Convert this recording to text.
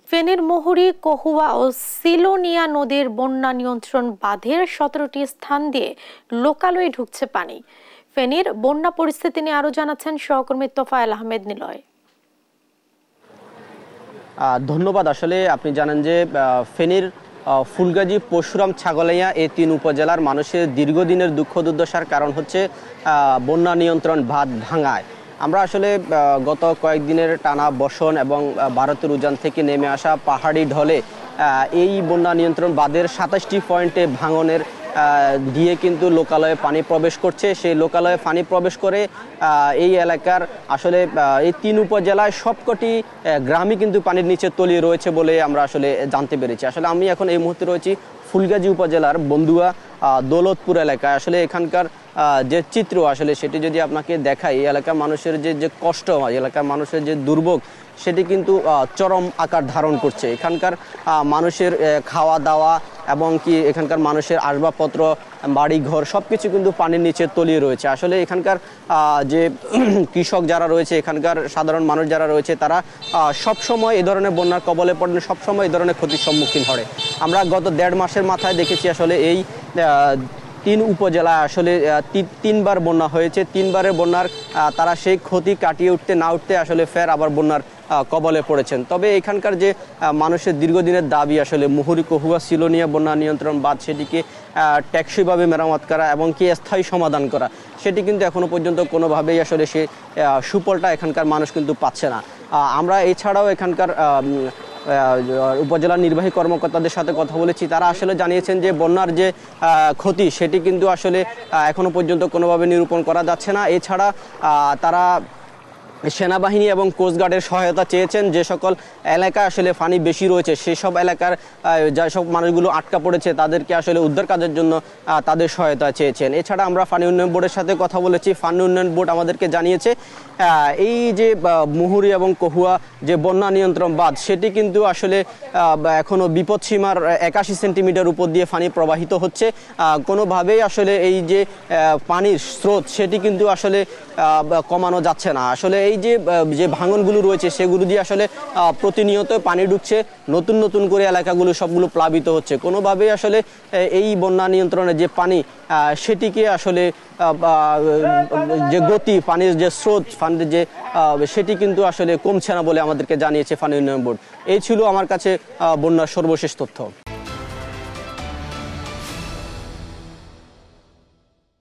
ফেনীর মুহুরী, কহুয়া ও সিলোনিয়া নদীর বন্যা নিয়ন্ত্রণ বাঁধের 17টি স্থান দিয়ে লোকালয়ে ঢুকছে পানি। ফেনীর বন্যা পরিস্থিতি নিয়ে আরো জানাচ্ছেন সহকর্মী তোফায়েল আহমেদ নিলয়। ধন্যবাদ। আসলে আপনি জানেন যে ফেনীর ফুলগাজী, পরশুরাম, ছাগলাইয়া এই 3 উপজেলার মানুষের দীর্ঘদিনের দুঃখ দুর্দশার কারণ হচ্ছে বন্যা নিয়ন্ত্রণ বাঁধ ভাঙায়। আমরা আসলে গত কয়েকদিনের টানা বর্ষণ এবং ভারতের উজান থেকে নেমে আসা পাহাড়ি ঢলে এই বন্যা নিয়ন্ত্রণ বাঁধের 27টি পয়েন্টে ভাঙনের দিয়ে কিন্তু লোকালয়ে পানি প্রবেশ করছে। সেই লোকালয়ে পানি প্রবেশ করে এই এলাকার আসলে এই 3 উপজেলায় সবকটি গ্রামই কিন্তু পানির নিচে তলিয়ে রয়েছে বলে আমরা আসলে জানতে পেরেছি। আসলে আমি এখন এই মুহূর্তে রয়েছি ফুলগাজী উপজেলার বন্দুয়া দৌলতপুর এলাকায়। আসলে এখানকার যে চিত্র আসলে সেটি যদি আপনাকে দেখাই, এই এলাকার মানুষের যে কষ্ট, এলাকার মানুষের যে দুর্ভোগ, সেটি কিন্তু চরম আকার ধারণ করছে। এখানকার মানুষের খাওয়া দাওয়া এবং কি এখানকার মানুষের আসবাবপত্র, বাড়ি ঘর সব কিছু কিন্তু পানির নিচে তলিয়ে রয়েছে। আসলে এখানকার যে কৃষক যারা রয়েছে, এখানকার সাধারণ মানুষ যারা রয়েছে, তারা সবসময় এই ধরনের বন্যার কবলে পড়েন, সবসময় এই ধরনের ক্ষতির সম্মুখীন হয়। আমরা গত 1.5 মাসের মাথায় দেখেছি আসলে এই 3 উপজেলা আসলে 3বার বন্যা হয়েছে। 3বারের বন্যার তারা সেই ক্ষতি কাটিয়ে উঠতে না উঠতে আসলে ফের আবার বন্যার কবলে পড়েছেন। তবে এখানকার যে মানুষের দীর্ঘদিনের দাবি আসলে মুহুরী, কহুয়া, সিলোনিয়া বন্যা নিয়ন্ত্রণ বাঁধ, সেটিকে টেকসইভাবে মেরামত করা এবং কি স্থায়ী সমাধান করা, সেটি কিন্তু এখনো পর্যন্ত কোনোভাবেই আসলে সে সুফলটা এখানকার মানুষ কিন্তু পাচ্ছে না। আমরা এছাড়াও এখানকার উপজেলা নির্বাহী কর্মকর্তাদের সাথে কথা বলেছি। তারা আসলে জানিয়েছেন যে বন্যার যে ক্ষতি, সেটি কিন্তু আসলে এখনো পর্যন্ত কোনোভাবে নিরূপণ করা যাচ্ছে না। এছাড়া তারা সেনাবাহিনী এবং কোস্টগার্ডের সহায়তা চেয়েছেন। যে সকল এলাকায় আসলে পানি বেশি রয়েছে, সেসব এলাকার যেসব মানুষগুলো আটকা পড়েছে তাদেরকে আসলে উদ্ধার কাজের জন্য তাদের সহায়তা চেয়েছেন। এছাড়া আমরা পানি উন্নয়ন বোর্ডের সাথে কথা বলেছি। পানি উন্নয়ন বোর্ড আমাদেরকে জানিয়েছে এই যে মুহুরী এবং কহুয়া যে বন্যা নিয়ন্ত্রণ বাঁধ, সেটি কিন্তু আসলে এখনও বিপদসীমার 81 সেন্টিমিটার উপর দিয়ে পানি প্রবাহিত হচ্ছে। কোনোভাবেই আসলে এই যে পানির স্রোত, সেটি কিন্তু আসলে কমানো যাচ্ছে না। আসলে এই যে ভাঙনগুলো রয়েছে, সেগুলো দিয়ে আসলে প্রতিনিয়ত পানি ঢুকছে, নতুন নতুন করে এলাকাগুলো সবগুলো প্লাবিত হচ্ছে। কোনোভাবেই আসলে এই বন্যা নিয়ন্ত্রণের যে পানি, সেটিকে আসলে যে গতি, পানির যে স্রোত, পানির যে সেটি কিন্তু আসলে কমছে না বলে আমাদেরকে জানিয়েছে পানি উন্নয়ন বোর্ড। এই ছিল আমার কাছে বন্যার সর্বশেষ তথ্য।